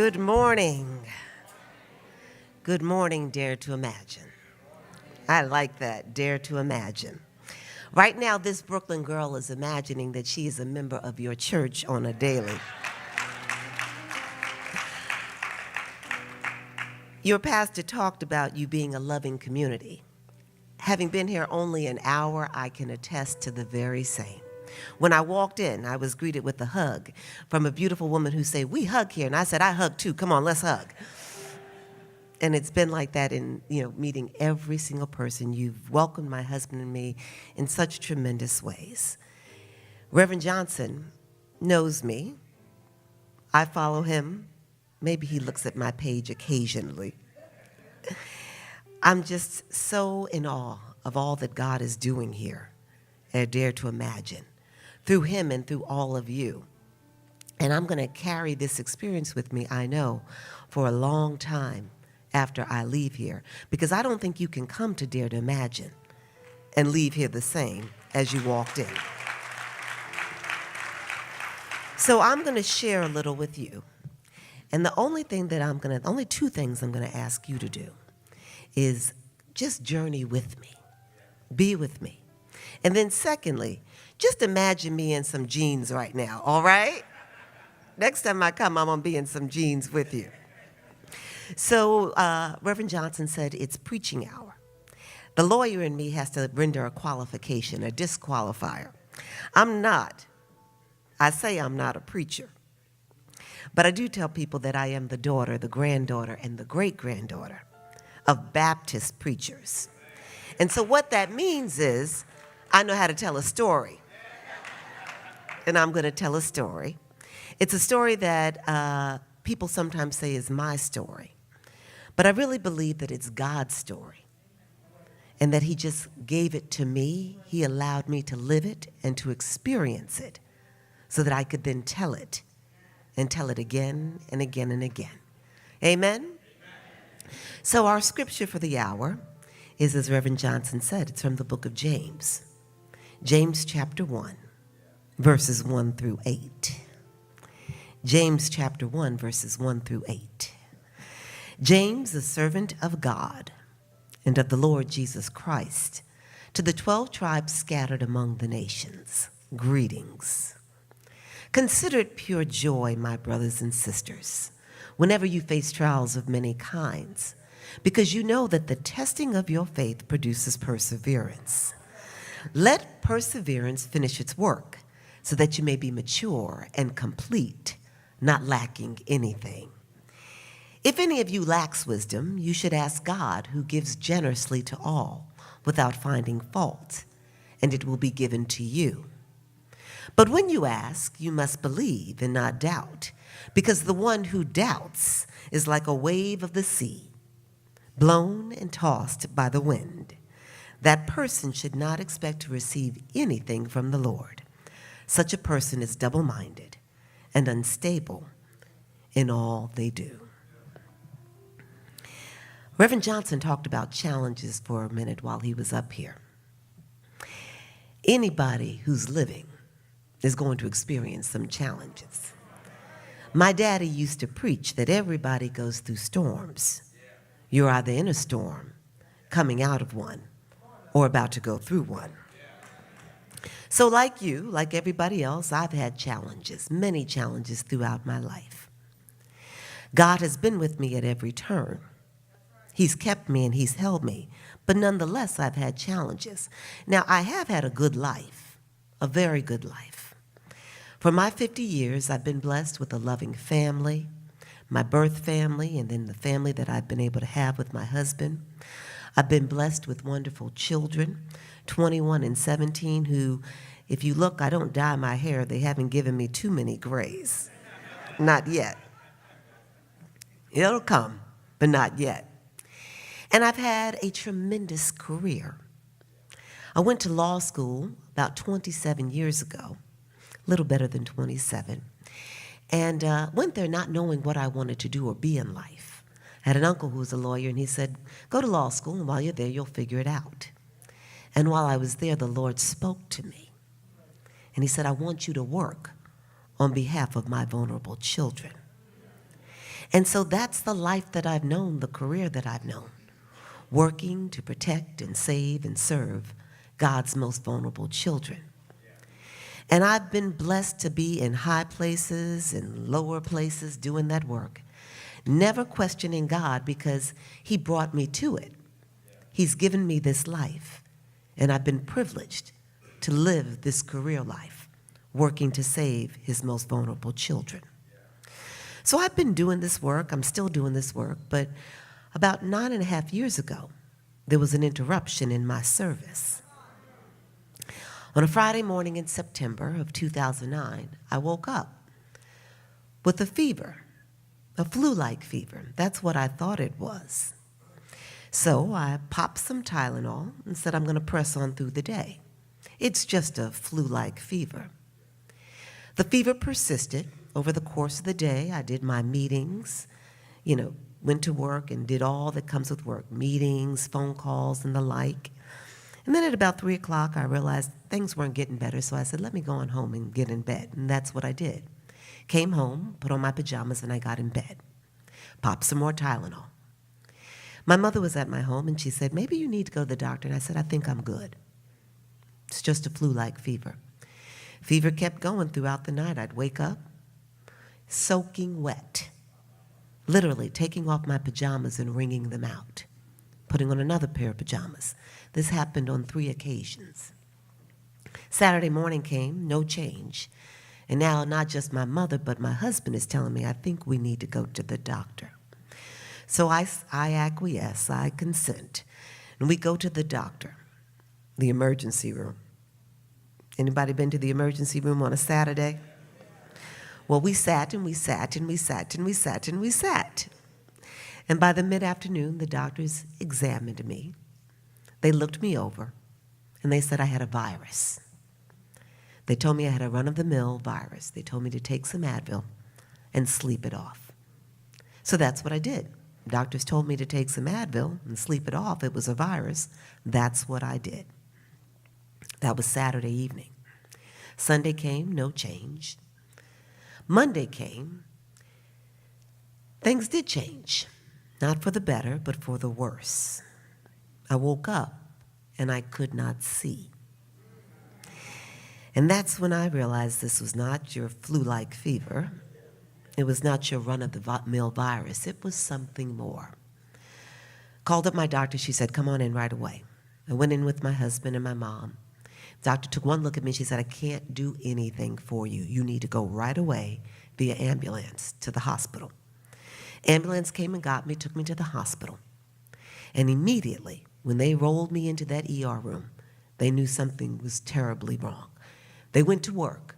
Good morning. Good morning, Dare to Imagine. I like that, Dare to Imagine. Right now, this Brooklyn girl is imagining that she is a member of your church on a daily. Your pastor talked about you being a loving community. Having been here only an hour, I can attest to the very same. When I walked in, I was greeted with a hug from a beautiful woman who said, "We hug here." And I said, "I hug too. Come on, let's hug." And it's been like that in, meeting every single person. You've welcomed my husband and me in such tremendous ways. Reverend Johnson knows me. I follow him. Maybe he looks at my page occasionally. I'm just so in awe of all that God is doing here at Dare to Imagine, through him and through all of you. And I'm going to carry this experience with me, I know, for a long time after I leave here, because I don't think you can come to Dare to Imagine and leave here the same as you walked in. So I'm going to share a little with you. And the only two things I'm going to ask you to do is just journey with me, be with me. And then secondly, just imagine me in some jeans right now, all right? Next time I come, I'm going to be in some jeans with you. So Reverend Johnson said it's preaching hour. The lawyer in me has to render a qualification, a disqualifier. I say I'm not a preacher. But I do tell people that I am the daughter, the granddaughter, and the great-granddaughter of Baptist preachers. And so what that means is I know how to tell a story. And I'm going to tell a story. It's a story that people sometimes say is my story. But I really believe that it's God's story. And that he just gave it to me. He allowed me to live it and to experience it so that I could then tell it and tell it again and again and again. Amen? So our scripture for the hour is, as Reverend Johnson said, it's from the book of James. James chapter 1, verses 1 through 8. James chapter 1, verses 1 through 8. James, the servant of God and of the Lord Jesus Christ, to the 12 tribes scattered among the nations, greetings. Consider it pure joy, my brothers and sisters, whenever you face trials of many kinds, because you know that the testing of your faith produces perseverance. Let perseverance finish its work, so that you may be mature and complete, not lacking anything. If any of you lacks wisdom, you should ask God, who gives generously to all, without finding fault, and it will be given to you. But when you ask, you must believe and not doubt, because the one who doubts is like a wave of the sea, blown and tossed by the wind. That person should not expect to receive anything from the Lord. Such a person is double-minded and unstable in all they do. Reverend Johnson talked about challenges for a minute while he was up here. Anybody who's living is going to experience some challenges. My daddy used to preach that everybody goes through storms. You're either in a storm, coming out of one, or about to go through one. So like you, like everybody else, I've had challenges, many challenges throughout my life. God has been with me at every turn. He's kept me and he's held me, but nonetheless, I've had challenges. Now, I have had a good life, a very good life. For my 50 years, I've been blessed with a loving family, my birth family, and then the family that I've been able to have with my husband. I've been blessed with wonderful children, 21 and 17, who, if you look, I don't dye my hair. They haven't given me too many grays. Not yet. It'll come, but not yet. And I've had a tremendous career. I went to law school about 27 years ago, a little better than 27, and went there not knowing what I wanted to do or be in life. I had an uncle who was a lawyer, and he said, go to law school, and while you're there, you'll figure it out. And while I was there, the Lord spoke to me, and he said, I want you to work on behalf of my vulnerable children. And so that's the life that I've known, the career that I've known, working to protect and save and serve God's most vulnerable children. And I've been blessed to be in high places and lower places doing that work, never questioning God because he brought me to it. He's given me this life, and I've been privileged to live this career life, working to save his most vulnerable children. So I've been doing this work, I'm still doing this work, but about 9.5 years ago, there was an interruption in my service. On a Friday morning in September of 2009, I woke up with a fever, a flu-like fever. That's what I thought it was. So I popped some Tylenol and said I'm going to press on through the day. It's just a flu-like fever. The fever persisted over the course of the day. I did my meetings, went to work and did all that comes with work, meetings, phone calls, and the like. And then at about 3 o'clock, I realized things weren't getting better, so I said, let me go on home and get in bed. And that's what I did. Came home, put on my pajamas, and I got in bed. Popped some more Tylenol. My mother was at my home, and she said, maybe you need to go to the doctor. And I said, I think I'm good. It's just a flu-like fever. Fever kept going throughout the night. I'd wake up soaking wet, literally taking off my pajamas and wringing them out, putting on another pair of pajamas. This happened on 3 occasions. Saturday morning came, no change. And now not just my mother, but my husband is telling me, I think we need to go to the doctor. So I acquiesce, I consent, and we go to the doctor, the emergency room. Anybody been to the emergency room on a Saturday? Well, we sat and we sat and we sat and we sat and we sat. And by the mid-afternoon, the doctors examined me. They looked me over, and they said I had a virus. They told me I had a run-of-the-mill virus. They told me to take some Advil and sleep it off. So that's what I did. Doctors told me to take some Advil and sleep it off. It was a virus. That's what I did. That was Saturday evening. Sunday came, no change. Monday came. Things did change. Not for the better, but for the worse. I woke up and I could not see. And that's when I realized this was not your flu-like fever. It was not your run-of-the-mill virus. It was something more. Called up my doctor. She said, come on in right away. I went in with my husband and my mom. The doctor took one look at me. She said, I can't do anything for you. You need to go right away via ambulance to the hospital. Ambulance came and got me, took me to the hospital. And immediately, when they rolled me into that ER room, they knew something was terribly wrong. They went to work,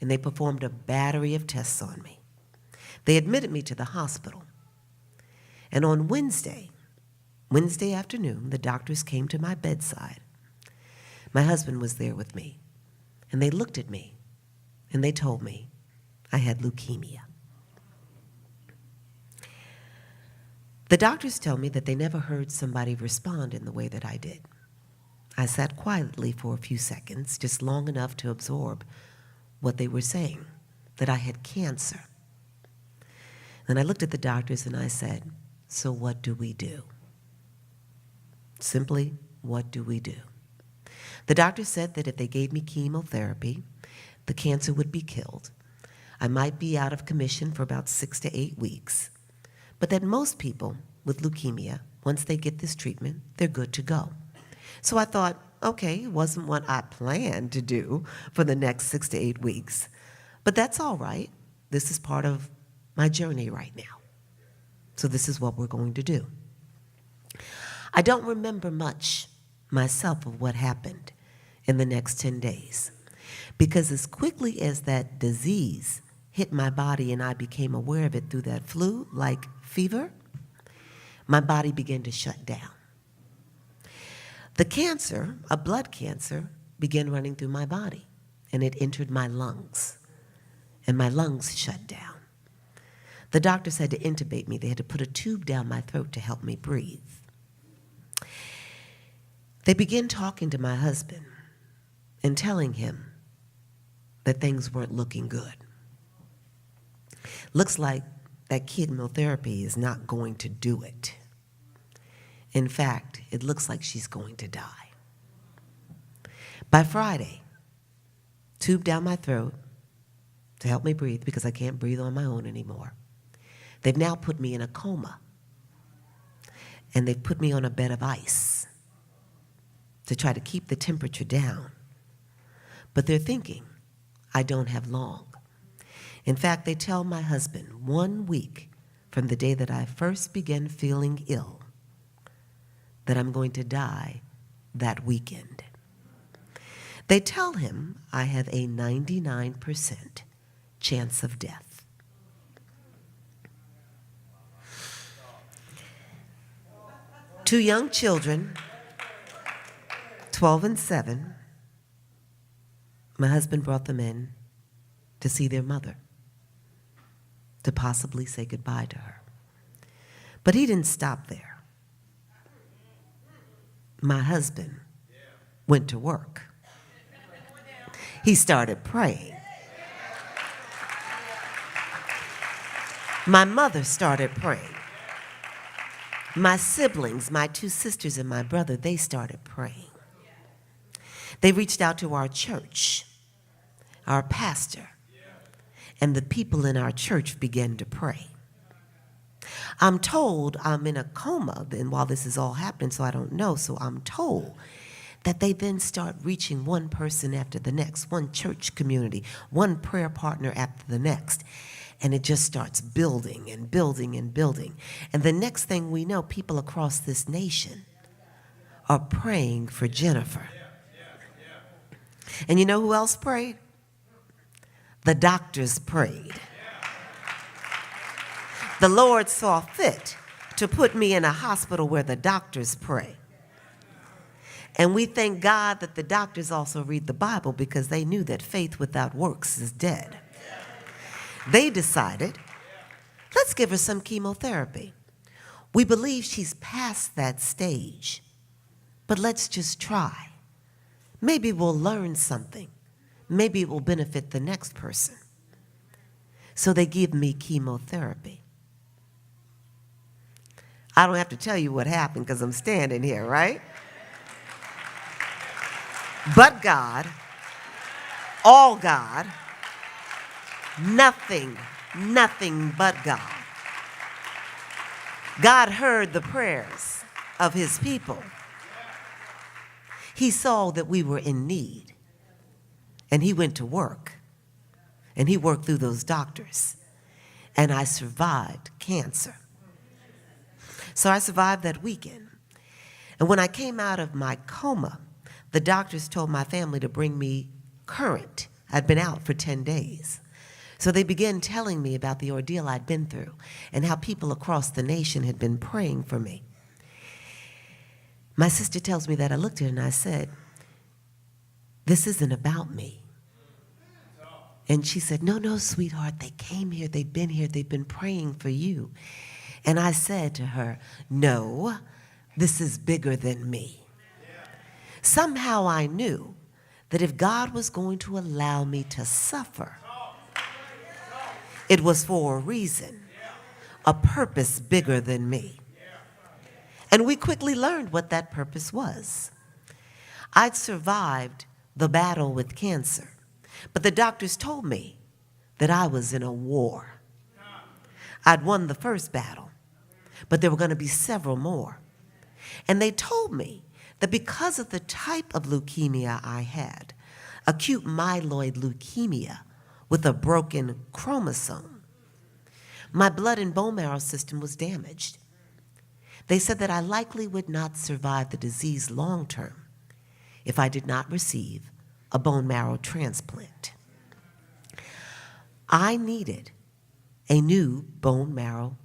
and they performed a battery of tests on me. They admitted me to the hospital. And on Wednesday afternoon, the doctors came to my bedside. My husband was there with me, and they looked at me, and they told me I had leukemia. The doctors tell me that they never heard somebody respond in the way that I did. I sat quietly for a few seconds, just long enough to absorb what they were saying, that I had cancer. Then I looked at the doctors and I said, so what do we do? Simply, what do we do? The doctor said that if they gave me chemotherapy, the cancer would be killed. I might be out of commission for about 6 to 8 weeks, but that most people with leukemia, once they get this treatment, they're good to go. So I thought, okay, it wasn't what I planned to do for the next 6 to 8 weeks, but that's all right. This is part of my journey right now. So this is what we're going to do. I don't remember much myself of what happened in the next 10 days, because as quickly as that disease hit my body and I became aware of it through that flu-like fever, my body began to shut down. The cancer, a blood cancer, began running through my body, and it entered my lungs, and my lungs shut down. The doctors had to intubate me. They had to put a tube down my throat to help me breathe. They began talking to my husband and telling him that things weren't looking good. Looks like that chemotherapy is not going to do it. In fact, it looks like she's going to die. By Friday, tube down my throat to help me breathe because I can't breathe on my own anymore. They've now put me in a coma. And they've put me on a bed of ice to try to keep the temperature down. But they're thinking I don't have long. In fact, they tell my husband 1 week from the day that I first began feeling ill that I'm going to die that weekend. They tell him I have a 99% chance of death. Two young children, 12 and 7, my husband brought them in to see their mother, to possibly say goodbye to her. But he didn't stop there. My husband went to work. He started praying. My mother started praying. My siblings, my 2 sisters and my brother, they started praying. They reached out to our church, our pastor, and the people in our church began to pray. I'm told I'm in a coma then while this is all happening, so I don't know. So I'm told that they then start reaching one person after the next, one church community, one prayer partner after the next. And it just starts building and building and building. And the next thing we know, people across this nation are praying for Jennifer. And you know who else prayed? The doctors prayed. The Lord saw fit to put me in a hospital where the doctors pray. And we thank God that the doctors also read the Bible because they knew that faith without works is dead. They decided, let's give her some chemotherapy. We believe she's past that stage, but let's just try. Maybe we'll learn something. Maybe it will benefit the next person. So they give me chemotherapy. I don't have to tell you what happened because I'm standing here, right? But God, all God, nothing but God. God heard the prayers of his people. He saw that we were in need. And he went to work. And he worked through those doctors. And I survived cancer. So I survived that weekend. And when I came out of my coma, the doctors told my family to bring me current. I'd been out for 10 days. So they began telling me about the ordeal I'd been through and how people across the nation had been praying for me. My sister tells me that I looked at her and I said, this isn't about me. And she said, no, sweetheart, they came here, they've been here, they've been praying for you. And I said to her, no, this is bigger than me. Somehow I knew that if God was going to allow me to suffer, it was for a reason, a purpose bigger than me. And we quickly learned what that purpose was. I'd survived the battle with cancer, but the doctors told me that I was in a war. I'd won the first battle, but there were going to be several more. And they told me that because of the type of leukemia I had, acute myeloid leukemia with a broken chromosome, my blood and bone marrow system was damaged. They said that I likely would not survive the disease long term if I did not receive a bone marrow transplant. I needed a new bone marrow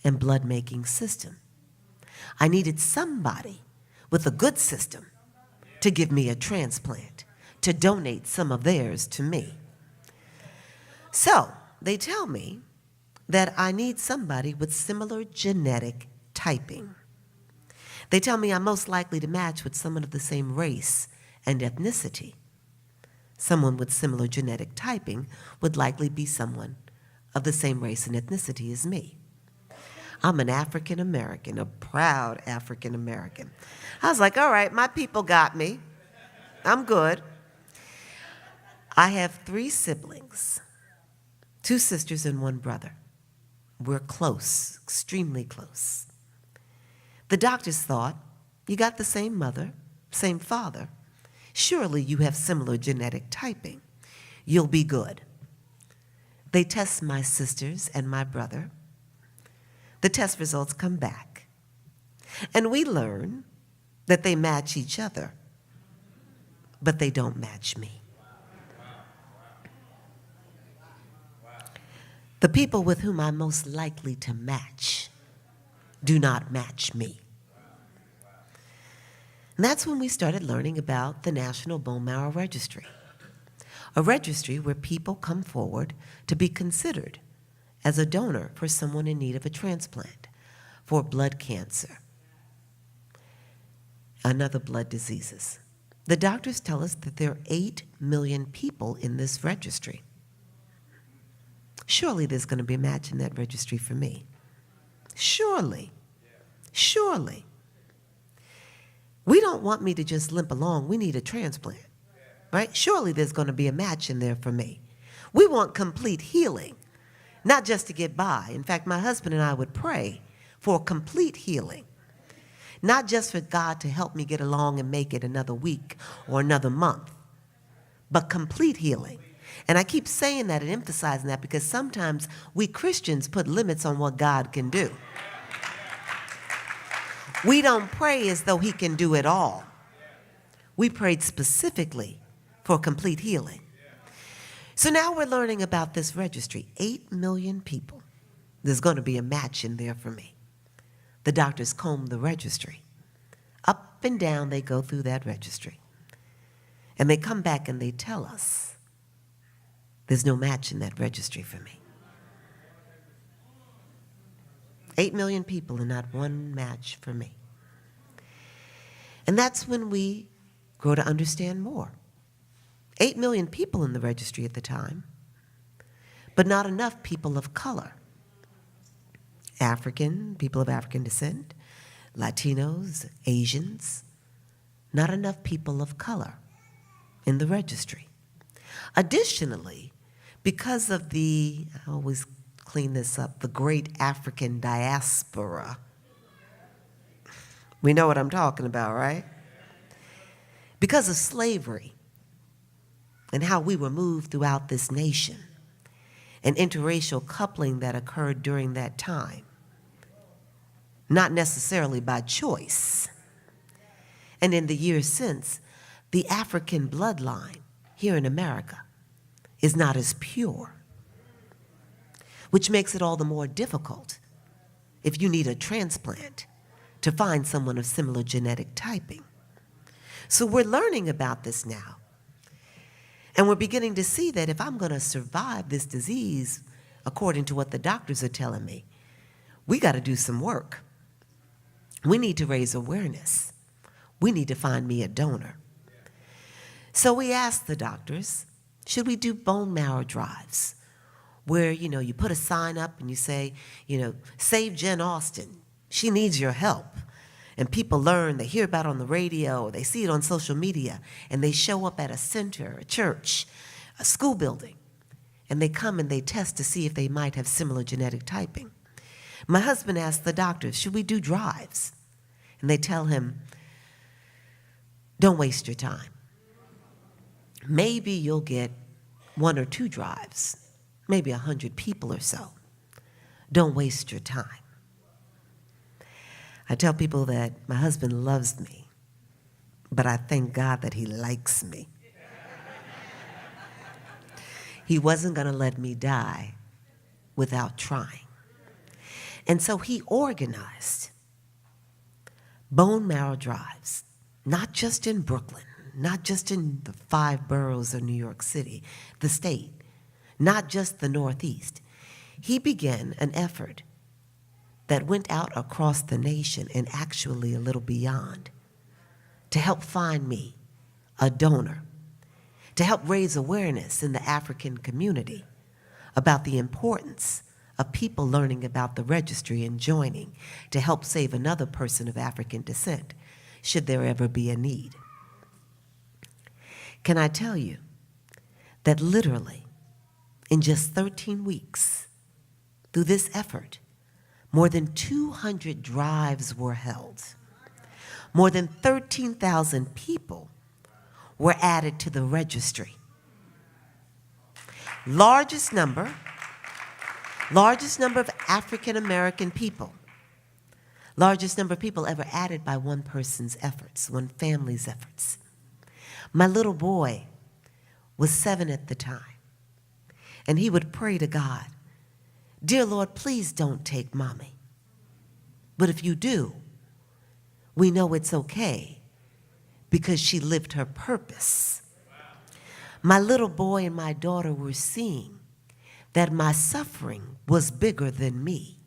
and blood making system. I needed somebody with a good system to give me a transplant, to donate some of theirs to me. So they tell me that I need somebody with similar genetic typing. They tell me I'm most likely to match with someone of the same race and ethnicity. Someone with similar genetic typing would likely be someone of the same race and ethnicity as me. I'm an African American, a proud African American. I was like, all right, my people got me. I'm good. I have 3 siblings, 2 sisters and 1 brother. We're close, extremely close. The doctors thought, you got the same mother, same father. Surely you have similar genetic typing. You'll be good. They test my sisters and my brother. The test results come back. And we learn that they match each other, but they don't match me. The people with whom I'm most likely to match do not match me. And that's when we started learning about the National Bone Marrow Registry, a registry where people come forward to be considered as a donor for someone in need of a transplant for blood cancer and other blood diseases. The doctors tell us that there are 8 million people in this registry. Surely there's going to be a match in that registry for me. Surely. Surely. We don't want me to just limp along. We need a transplant, right? Surely there's going to be a match in there for me. We want complete healing, not just to get by. In fact, my husband and I would pray for complete healing, not just for God to help me get along and make it another week or another month, but complete healing. And I keep saying that and emphasizing that because sometimes we Christians put limits on what God can do. We don't pray as though he can do it all. We prayed specifically for complete healing. So now we're learning about this registry. 8 million people. There's going to be a match in there for me. The doctors comb the registry. Up and down they go through that registry. And they come back and they tell us there's no match in that registry for me. 8 million people and not one match for me. And that's when we grow to understand more. 8 million people in the registry at the time, but not enough people of color. African, people of African descent, Latinos, Asians, not enough people of color in the registry. Additionally, because of the, I always clean this up, the great African diaspora. We know what I'm talking about, right? Because of slavery and how we were moved throughout this nation and interracial coupling that occurred during that time, not necessarily by choice. And in the years since, the African bloodline here in America is not as pure, which makes it all the more difficult if you need a transplant to find someone of similar genetic typing. So we're learning about this now. And we're beginning to see that if I'm going to survive this disease, according to what the doctors are telling me, we got to do some work. We need to raise awareness. We need to find me a donor. So we asked the doctors, should we do bone marrow drives? Where, you put a sign up and you say, save Jen Austen. She needs your help. And people learn, they hear about it on the radio, they see it on social media, and they show up at a center, a church, a school building, and they come and they test to see if they might have similar genetic typing. My husband asked the doctors, should we do drives? And they tell him, don't waste your time. Maybe you'll get 1 or 2 drives, maybe 100 people or so. Don't waste your time. I tell people that my husband loves me, but I thank God that he likes me. He wasn't going to let me die without trying. And so he organized bone marrow drives, not just in Brooklyn, not just in the 5 boroughs of New York City, the state, not just the Northeast. He began an effort that went out across the nation and actually a little beyond to help find me a donor, to help raise awareness in the African community about the importance of people learning about the registry and joining to help save another person of African descent, should there ever be a need. Can I tell you that literally in just 13 weeks, through this effort, more than 200 drives were held. More than 13,000 people were added to the registry. Largest number of African American people. Largest number of people ever added by one person's efforts, one family's efforts. My little boy was 7 at the time, and he would pray to God, "Dear Lord, please don't take mommy. But if you do, we know it's okay because she lived her purpose." My little boy and my daughter were seeing that my suffering was bigger than me,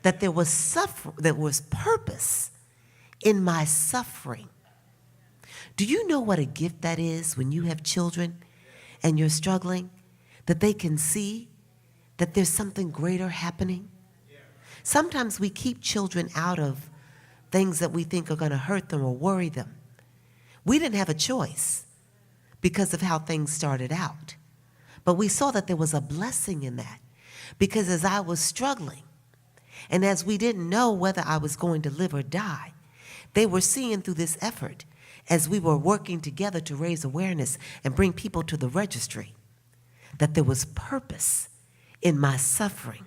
that there was purpose in my suffering. Do you know what a gift that is when you have children and you're struggling, that they can see that there's something greater happening? Sometimes we keep children out of things that we think are going to hurt them or worry them. We didn't have a choice because of how things started out. But we saw that there was a blessing in that, because as I was struggling, and as we didn't know whether I was going to live or die, they were seeing through this effort, as we were working together to raise awareness and bring people to the registry, that there was purpose in my suffering.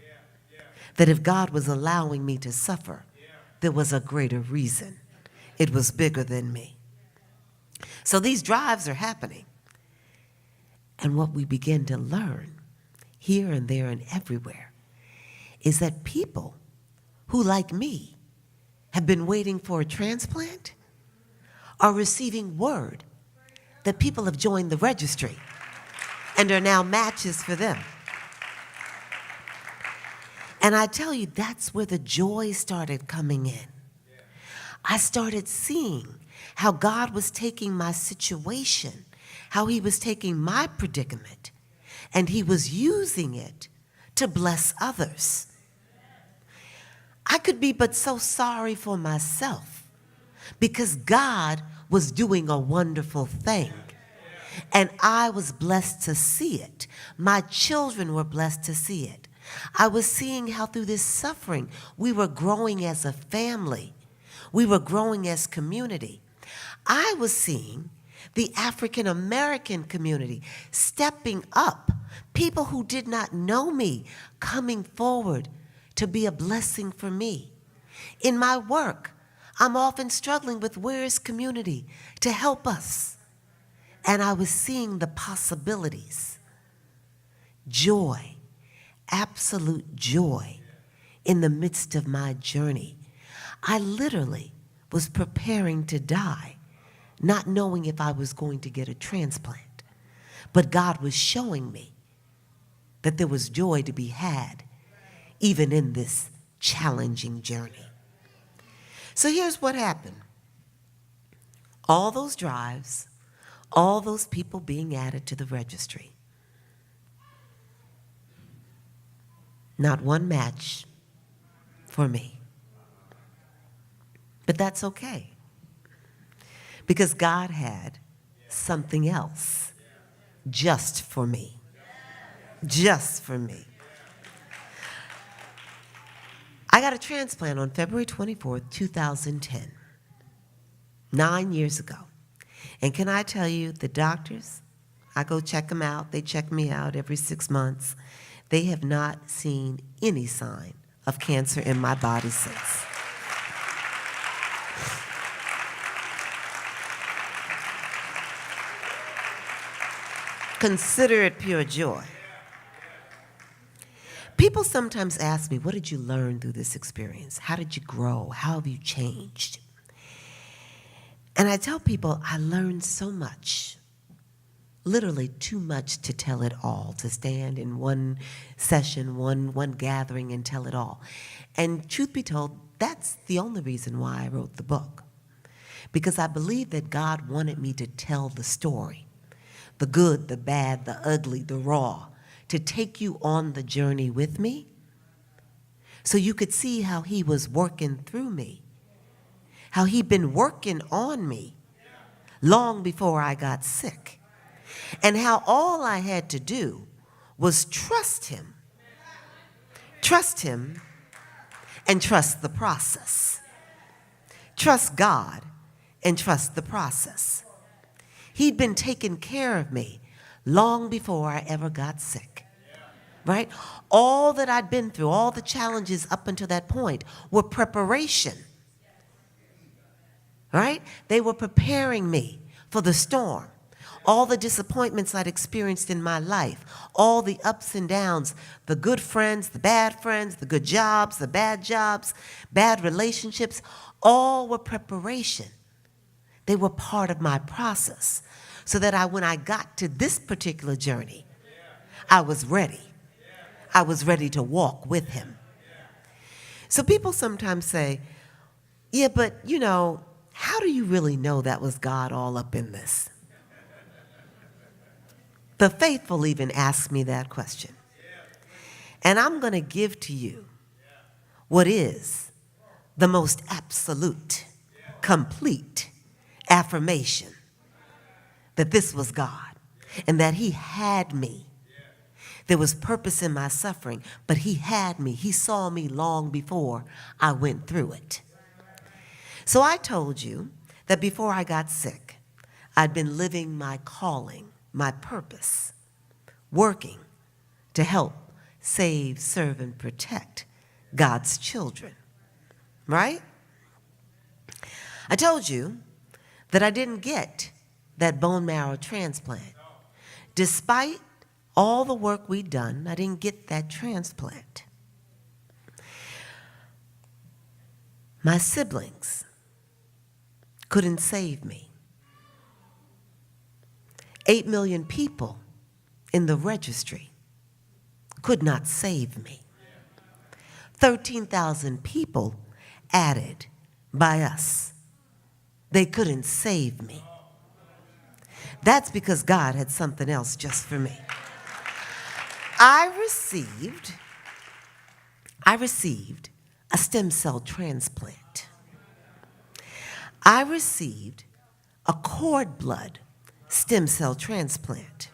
That if God was allowing me to suffer, there was a greater reason. It was bigger than me. So these drives are happening. And what we begin to learn here and there and everywhere is that people who, like me, have been waiting for a transplant are receiving word that people have joined the registry and are now matches for them. And I tell you, that's where the joy started coming in. I started seeing how God was taking my situation, how he was taking my predicament, and he was using it to bless others. I could be but so sorry for myself because God was doing a wonderful thing. And I was blessed to see it. My children were blessed to see it. I was seeing how through this suffering, we were growing as a family. We were growing as community. I was seeing the African American community stepping up, people who did not know me coming forward to be a blessing for me. In my work, I'm often struggling with where is community to help us. And I was seeing the possibilities. Joy, absolute joy in the midst of my journey. I literally was preparing to die, not knowing if I was going to get a transplant. But God was showing me that there was joy to be had, even in this challenging journey. So here's what happened. All those drives, all those people being added to the registry. Not one match for me. But that's okay, because God had something else just for me. Just for me. I got a transplant on February 24th, 2010, 9 years ago. And can I tell you, the doctors, I go check them out. They check me out every 6 months. They have not seen any sign of cancer in my body since. Consider it pure joy. People sometimes ask me, what did you learn through this experience? How did you grow? How have you changed? And I tell people I learned so much, literally too much to tell it all, to stand in one session, one gathering and tell it all. And truth be told, that's the only reason why I wrote the book. Because I believe that God wanted me to tell the story, the good, the bad, the ugly, the raw, to take you on the journey with me so you could see how he was working through me, how he'd been working on me long before I got sick, and how all I had to do was trust him and trust the process. Trust God and trust the process. He'd been taking care of me long before I ever got sick, right? All that I'd been through, all the challenges up until that point were preparation, right? They were preparing me for the storm. All the disappointments I'd experienced in my life, all the ups and downs, the good friends, the good jobs, the bad relationships, all were preparation. They were part of my process so that when I got to this particular journey, I was ready. I was ready to walk with him. So people sometimes say, yeah, but how do you really know that was God all up in this? The faithful even ask me that question. And I'm going to give to you what is the most absolute, complete affirmation that this was God and that he had me. There was purpose in my suffering, but he had me. He saw me long before I went through it. So I told you that before I got sick, I'd been living my calling, my purpose, working to help save, serve, and protect God's children, right? I told you that I didn't get that bone marrow transplant. Despite all the work we'd done, I didn't get that transplant. My siblings couldn't save me. 8 million people in the registry could not save me. 13,000 people added by us. They couldn't save me. That's because God had something else just for me. I received a stem cell transplant. I received a cord blood stem cell transplant.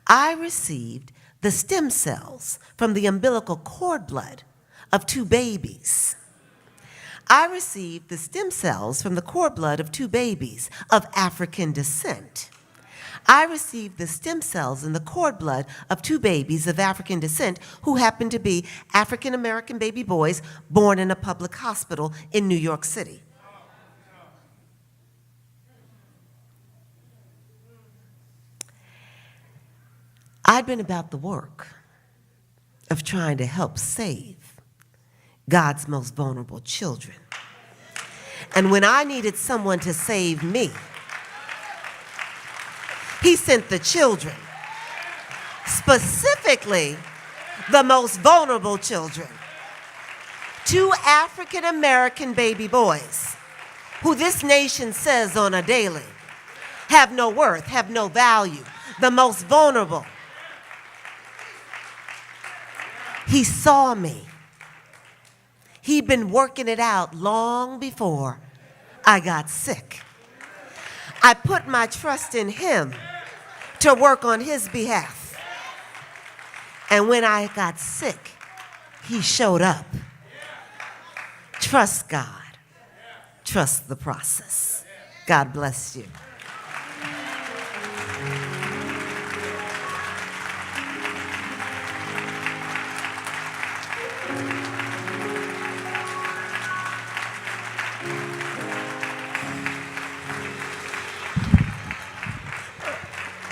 I received the stem cells from the umbilical cord blood of 2 babies. I received the stem cells from the cord blood of 2 babies of African descent. I received the stem cells in the cord blood of 2 babies of African descent who happened to be African American baby boys born in a public hospital in New York City. I'd been about the work of trying to help save God's most vulnerable children. And when I needed someone to save me, he sent the children, specifically the most vulnerable children, 2 African American baby boys who this nation says on a daily have no worth, have no value, the most vulnerable. He saw me. He'd been working it out long before I got sick. I put my trust in him to work on his behalf. And when I got sick, he showed up. Trust God. Trust the process. God bless you.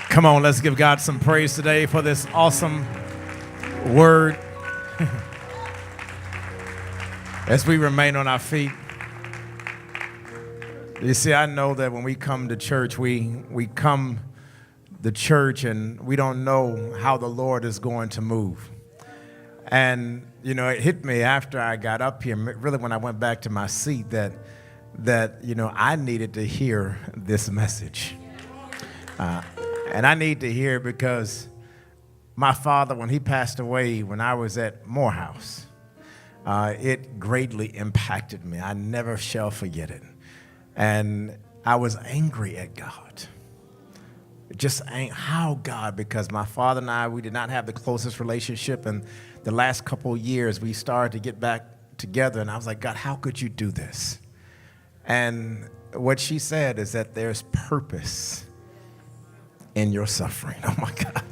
Come on, let's give God some praise today for this awesome word. As we remain on our feet, you see, I know that when we come to church, we come to church and we don't know how the Lord is going to move. And, it hit me after I got up here, really when I went back to my seat, that I needed to hear this message. And I need to hear it because my father, when he passed away, when I was at Morehouse, it greatly impacted me. I never shall forget it. And I was angry at God. How God? Because my father and I, we did not have the closest relationship. And the last couple of years, we started to get back together. And I was like, God, how could you do this? And what she said is that there's purpose in your suffering. Oh, my God.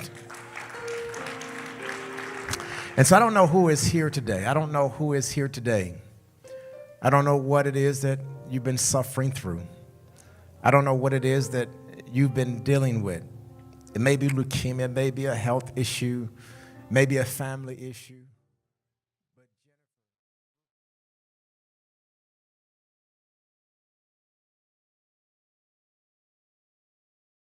And so I don't know who is here today. I don't know who is here today. I don't know what it is that you've been suffering through. I don't know what it is that you've been dealing with. It may be leukemia, it may be a health issue, maybe a family issue.